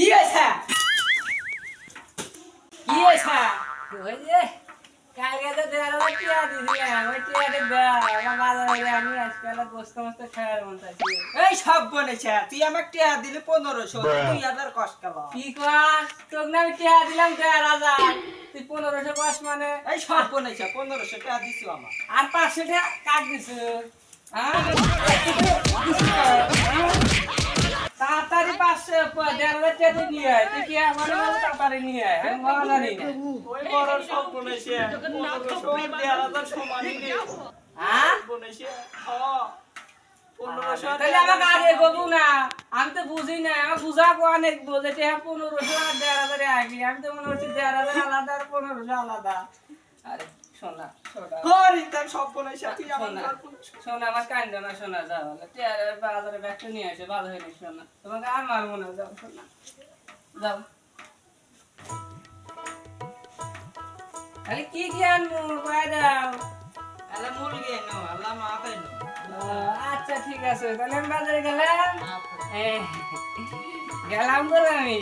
কি হয়েছে কি হয়েছে ওই যে কালকে তো দেড় হাজার টিয়া দিয়েছিলাম ওই টিয়াটা দেয় আমার বাজারে আমি আজকাল বসতে বসতে খাওয়ার মন চাইছি এই সব বলেছে তুই আমাকে টিয়া দিলি 1500 2000 কষ্ট গেল কি কর তোকে না আমি টিয়া দিলাম 1500 তুই 1500 কস মানে এই সব বলেছে 1500 টাকা দিছো আমার আর 500 টাকা কাট দিছ হ্যাঁ তাড়াতাড়ি 500 1.5 টাকা নিয়ে আয় তুই কি আমার মতো তাড়াতাড়ি নিয়ে আয় আমি ভালো জানি না ওই বড় সব বলেছে 1500 2000 সমানই রে হ্যাঁ বলেছে হ্যাঁ 1500 তাহলে আমাকে আগে বলবো না আমি তো বুঝি না আমার বুঝা অনেক বোঝে যে 1500 আর 1500 আগে আমি তো মনে হচ্ছে 1500 আলাদা আর 1500 আলাদা আরে শোনা শোনা করি তার সব বলেছে তুই আমার শোনা আমার কান্দে না শোনা যাও টিয়ারের বাজারে ব্যাগটা নিয়ে আসে ভালো হয়নি শোনা তোমাকে আর মারবো না যাও শোনা যাও আরে কি কি আনবো কয়ে দাও আল্লাহ মুরগি এনো আল্লাহ মাছ এনো আচ্ছা ঠিক আছে তাহলে আমি বাজারে গেলাম গেলাম বলে আমি